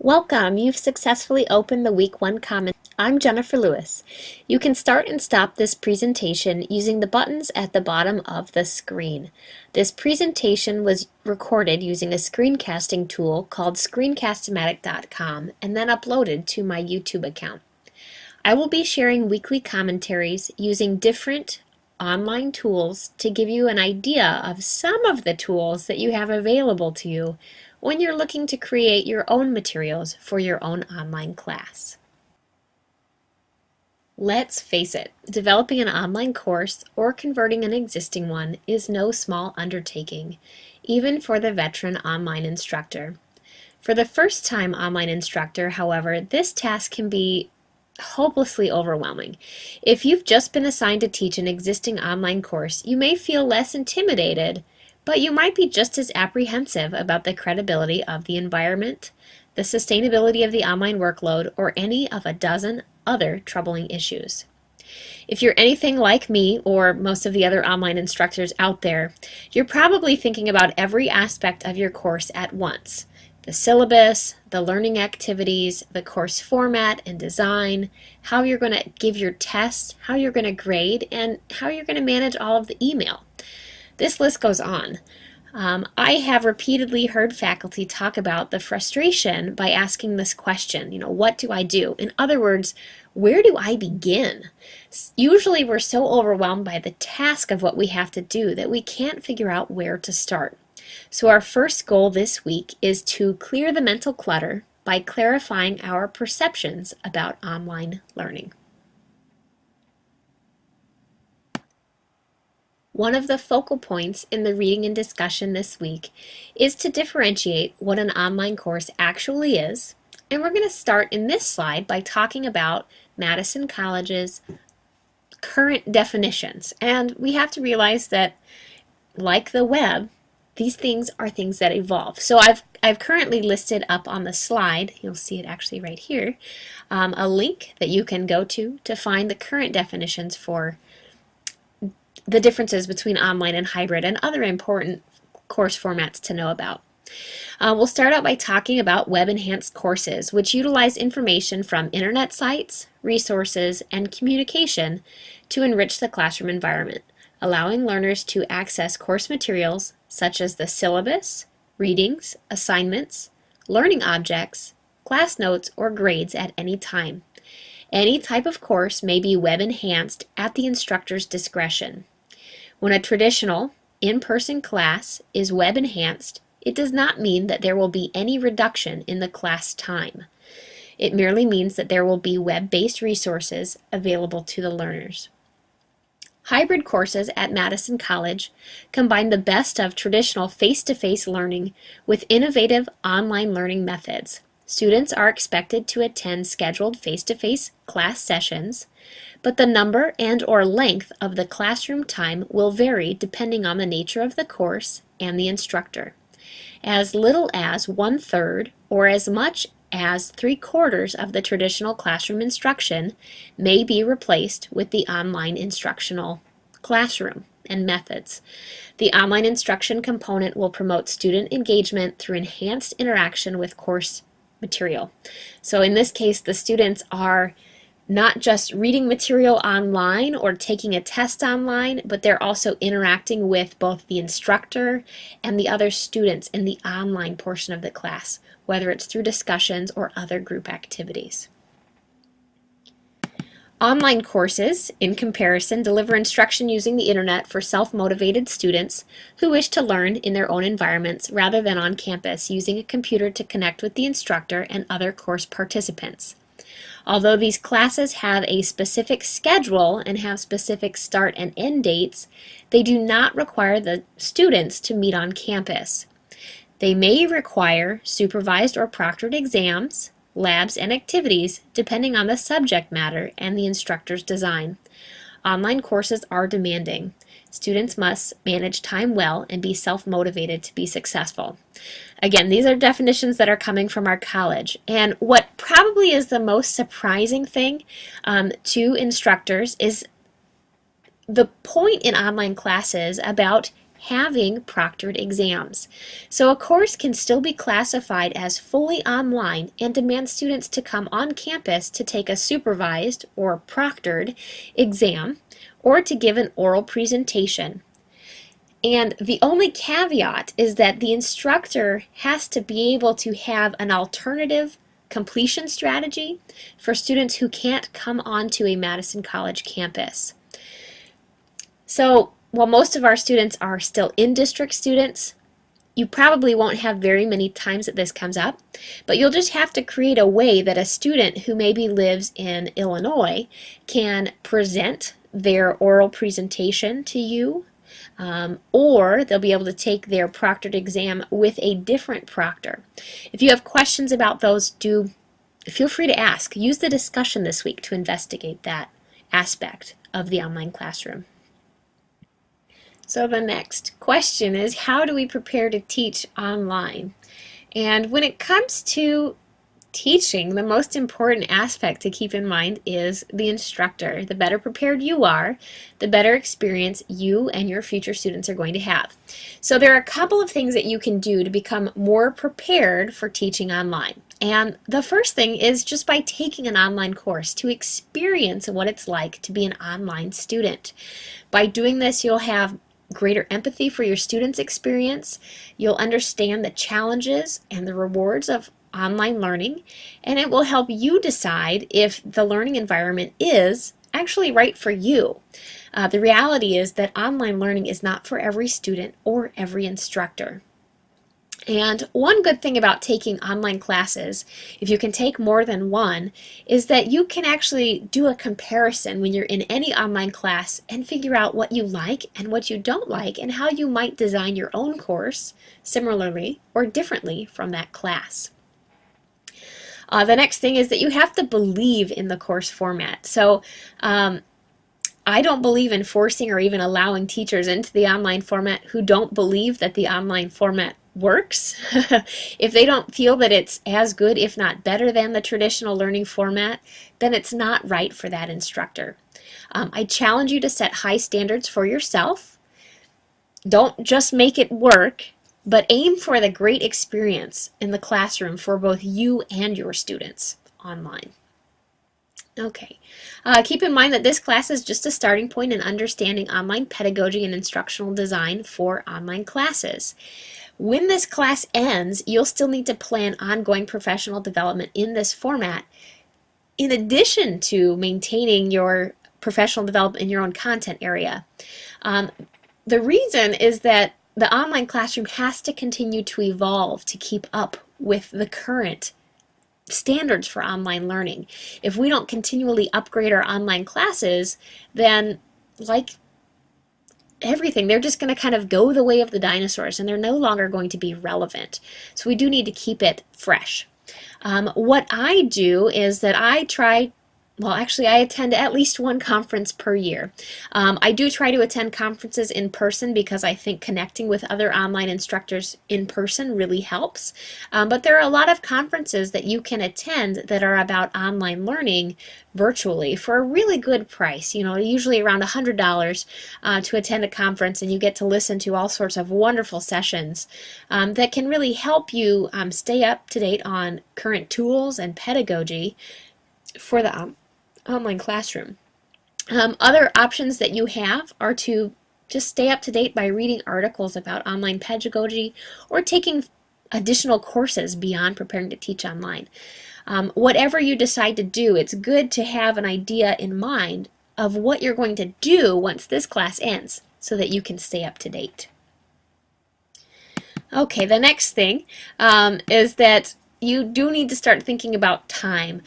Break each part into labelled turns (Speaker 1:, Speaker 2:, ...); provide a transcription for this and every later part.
Speaker 1: Welcome! You've successfully opened the Week 1 comment. I'm Jennifer Lewis. You can start and stop this presentation using the buttons at the bottom of the screen. This presentation was recorded using a screencasting tool called screencast-o-matic.com and then uploaded to my YouTube account. I will be sharing weekly commentaries using different online tools to give you an idea of some of the tools that you have available to you when you're looking to create your own materials for your own online class. Let's face it, developing an online course or converting an existing one is no small undertaking, even for the veteran online instructor. For the first-time online instructor, however, this task can be hopelessly overwhelming. If you've just been assigned to teach an existing online course, you may feel less intimidated, but you might be just as apprehensive about the credibility of the environment, the sustainability of the online workload, or any of a dozen other troubling issues. If you're anything like me or most of the other online instructors out there, you're probably thinking about every aspect of your course at once. The syllabus, the learning activities, the course format and design, how you're going to give your tests, how you're going to grade, and how you're going to manage all of the email. This list goes on. I have repeatedly heard faculty talk about the frustration by asking this question, what do I do? In other words, where do I begin? Usually we're so overwhelmed by the task of what we have to do that we can't figure out where to start. So our first goal this week is to clear the mental clutter by clarifying our perceptions about online learning. One of the focal points in the reading and discussion this week is to differentiate what an online course actually is, and we're going to start in this slide by talking about Madison College's current definitions. And we have to realize that, like the web, these things are things that evolve. So I've currently listed up on the slide, you'll see it actually right here, a link that you can go to find the current definitions for the differences between online and hybrid and other important course formats to know about. We'll start out by talking about web-enhanced courses, which utilize information from internet sites, resources, and communication to enrich the classroom environment, allowing learners to access course materials such as the syllabus, readings, assignments, learning objects, class notes, or grades at any time. Any type of course may be web-enhanced at the instructor's discretion. When a traditional, in-person class is web-enhanced, it does not mean that there will be any reduction in the class time. It merely means that there will be web-based resources available to the learners. Hybrid courses at Madison College combine the best of traditional face-to-face learning with innovative online learning methods. Students are expected to attend scheduled face-to-face class sessions, but the number and/or length of the classroom time will vary depending on the nature of the course and the instructor. As little as 1/3 or as much as 3/4 of the traditional classroom instruction may be replaced with the online instructional classroom and methods. The online instruction component will promote student engagement through enhanced interaction with course material. So in this case, the students are not just reading material online or taking a test online, but they're also interacting with both the instructor and the other students in the online portion of the class, whether it's through discussions or other group activities. Online courses, in comparison, deliver instruction using the internet for self-motivated students who wish to learn in their own environments rather than on campus using a computer to connect with the instructor and other course participants. Although these classes have a specific schedule and have specific start and end dates, they do not require the students to meet on campus. They may require supervised or proctored exams, labs, and activities depending on the subject matter and the instructor's design. Online courses are demanding. Students must manage time well and be self-motivated to be successful. Again, these are definitions that are coming from our college. And what probably is the most surprising thing to instructors is the point in online classes about having proctored exams. So a course can still be classified as fully online and demand students to come on campus to take a supervised or proctored exam or to give an oral presentation. And the only caveat is that the instructor has to be able to have an alternative completion strategy for students who can't come onto a Madison College campus. So while most of our students are still in-district students, you probably won't have very many times that this comes up, but you'll just have to create a way that a student who maybe lives in Illinois can present their oral presentation to you, or they'll be able to take their proctored exam with a different proctor. If you have questions about those, feel free to ask. Use the discussion this week to investigate that aspect of the online classroom. So the next question is, how do we prepare to teach online? And when it comes to teaching, the most important aspect to keep in mind is the instructor. The better prepared you are, the better experience you and your future students are going to have. So there are a couple of things that you can do to become more prepared for teaching online. And the first thing is just by taking an online course to experience what it's like to be an online student. By doing this, you'll have greater empathy for your students' experience. You'll understand the challenges and the rewards of online learning, and it will help you decide if the learning environment is actually right for you. The reality is that online learning is not for every student or every instructor. And one good thing about taking online classes, if you can take more than one, is that you can actually do a comparison when you're in any online class and figure out what you like and what you don't like and how you might design your own course similarly or differently from that class. The next thing is that you have to believe in the course format. So I don't believe in forcing or even allowing teachers into the online format who don't believe that the online format works. If they don't feel that it's as good, if not better than the traditional learning format, then it's not right for that instructor. I challenge you to set high standards for yourself. Don't just make it work, but aim for the great experience in the classroom for both you and your students online. Okay, keep in mind that this class is just a starting point in understanding online pedagogy and instructional design for online classes. When this class ends, you'll still need to plan ongoing professional development in this format, in addition to maintaining your professional development in your own content area. The reason is that the online classroom has to continue to evolve to keep up with the current standards for online learning. If we don't continually upgrade our online classes, then like everything, they're just going to kind of go the way of the dinosaurs and they're no longer going to be relevant. So we do need to keep it fresh. What I do is that I attend at least one conference per year. I do try to attend conferences in person because I think connecting with other online instructors in person really helps. But there are a lot of conferences that you can attend that are about online learning virtually for a really good price. You know, usually around $100 to attend a conference, and you get to listen to all sorts of wonderful sessions that can really help you stay up to date on current tools and pedagogy for the online classroom. Other options that you have are to just stay up to date by reading articles about online pedagogy or taking additional courses beyond preparing to teach online. Whatever you decide to do, it's good to have an idea in mind of what you're going to do once this class ends so that you can stay up to date. Okay, the next thing is that you do need to start thinking about time.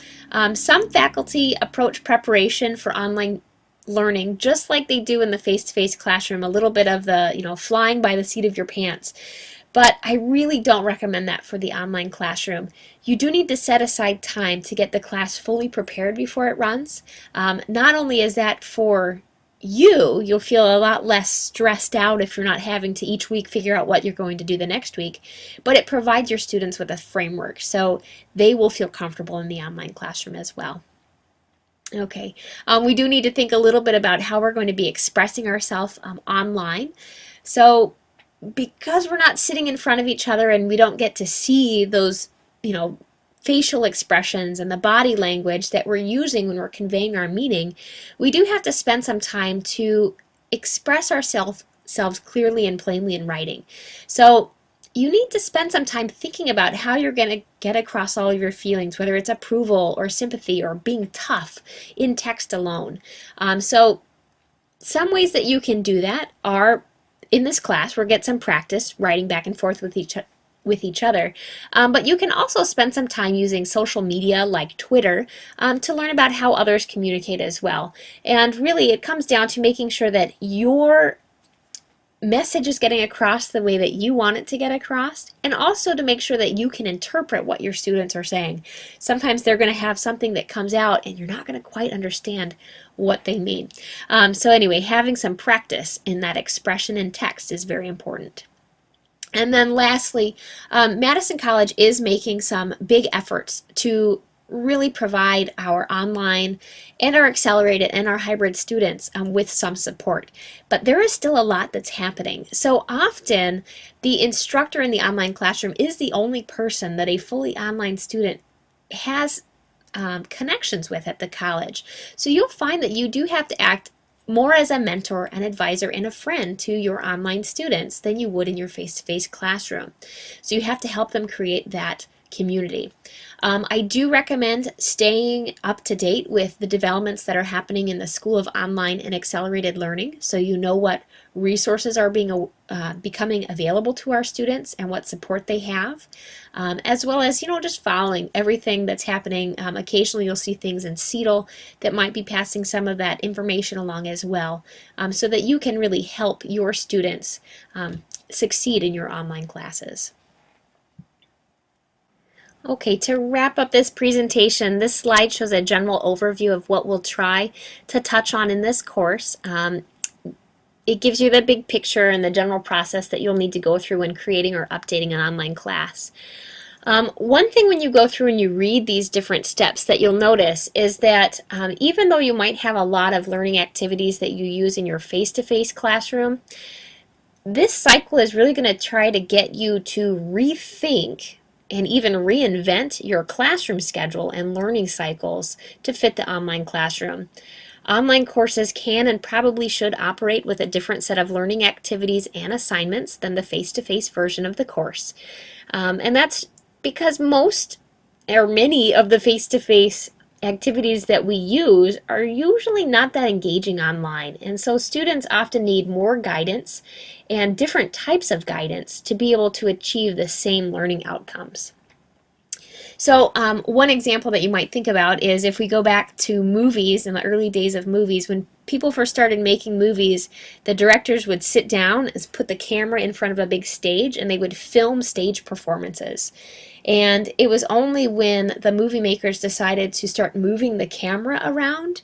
Speaker 1: Some faculty approach preparation for online learning just like they do in the face-to-face classroom, a little bit of the, flying by the seat of your pants. But I really don't recommend that for the online classroom. You do need to set aside time to get the class fully prepared before it runs. Not only is that for you'll feel a lot less stressed out if you're not having to each week figure out what you're going to do the next week, but it provides your students with a framework so they will feel comfortable in the online classroom as well. Okay, we do need to think a little bit about how we're going to be expressing ourselves online. So because we're not sitting in front of each other and we don't get to see those, facial expressions and the body language that we're using when we're conveying our meaning, we do have to spend some time to express ourselves clearly and plainly in writing. So you need to spend some time thinking about how you're going to get across all of your feelings, whether it's approval or sympathy or being tough in text alone. So some ways that you can do that are in this class, we'll get some practice writing back and forth with each other. But you can also spend some time using social media like Twitter to learn about how others communicate as well. And really, it comes down to making sure that your message is getting across the way that you want it to get across, and also to make sure that you can interpret what your students are saying. Sometimes they're going to have something that comes out and you're not going to quite understand what they mean. So anyway, having some practice in that expression in text is very important. And then lastly, Madison College is making some big efforts to really provide our online and our accelerated and our hybrid students with some support. But there is still a lot that's happening. So often the instructor in the online classroom is the only person that a fully online student has connections with at the college. So you'll find that you do have to act more as a mentor, an advisor, and a friend to your online students than you would in your face-to-face classroom. So you have to help them create that community. I do recommend staying up to date with the developments that are happening in the School of Online and Accelerated Learning, so you know what resources are becoming available to our students and what support they have, as well as just following everything that's happening. Occasionally you'll see things in CETL that might be passing some of that information along as well, so that you can really help your students succeed in your online classes. Okay, to wrap up this presentation, this slide shows a general overview of what we'll try to touch on in this course. It gives you the big picture and the general process that you'll need to go through when creating or updating an online class. One thing when you go through and you read these different steps that you'll notice is that even though you might have a lot of learning activities that you use in your face-to-face classroom, this cycle is really going to try to get you to rethink and even reinvent your classroom schedule and learning cycles to fit the online classroom. Online courses can and probably should operate with a different set of learning activities and assignments than the face-to-face version of the course. And that's because most or many of the face-to-face activities that we use are usually not that engaging online, and so students often need more guidance and different types of guidance to be able to achieve the same learning outcomes. So one example that you might think about is if we go back to movies, in the early days of movies, when people first started making movies, the directors would sit down and put the camera in front of a big stage and they would film stage performances. And it was only when the movie makers decided to start moving the camera around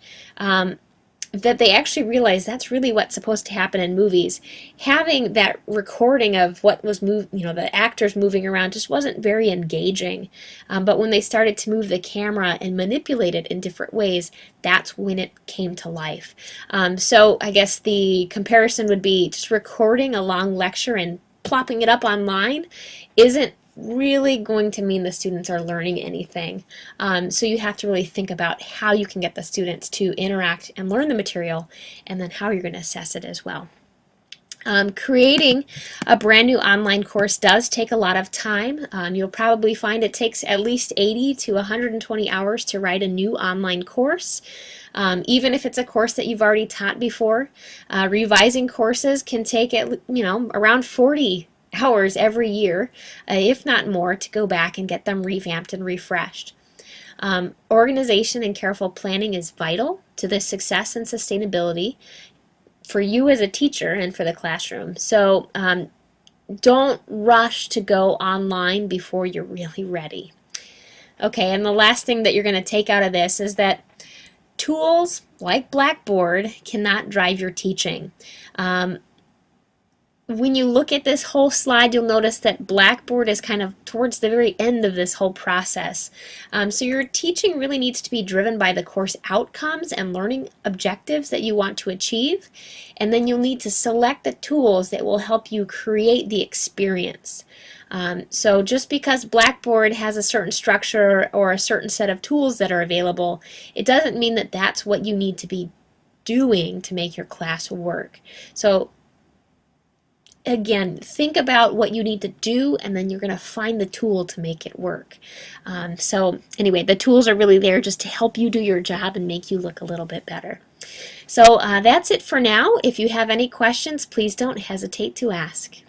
Speaker 1: that they actually realized that's really what's supposed to happen in movies. Having that recording of what was the actors moving around just wasn't very engaging. But when they started to move the camera and manipulate it in different ways, that's when it came to life. So I guess the comparison would be just recording a long lecture and plopping it up online isn't really going to mean the students are learning anything. So you have to really think about how you can get the students to interact and learn the material, and then how you're going to assess it as well. Creating a brand new online course does take a lot of time. You'll probably find it takes at least 80 to 120 hours to write a new online course. Even if it's a course that you've already taught before, revising courses can take around 40 hours every year, if not more, to go back and get them revamped and refreshed. Organization and careful planning is vital to the success and sustainability for you as a teacher and for the classroom. So don't rush to go online before you're really ready. Okay, and the last thing that you're going to take out of this is that tools like Blackboard cannot drive your teaching. when you look at this whole slide, you'll notice that Blackboard is kind of towards the very end of this whole process. So your teaching really needs to be driven by the course outcomes and learning objectives that you want to achieve. And then you'll need to select the tools that will help you create the experience. So just because Blackboard has a certain structure or a certain set of tools that are available, it doesn't mean that that's what you need to be doing to make your class work. So again, think about what you need to do, and then you're going to find the tool to make it work. So anyway, the tools are really there just to help you do your job and make you look a little bit better. So that's it for now. If you have any questions, please don't hesitate to ask.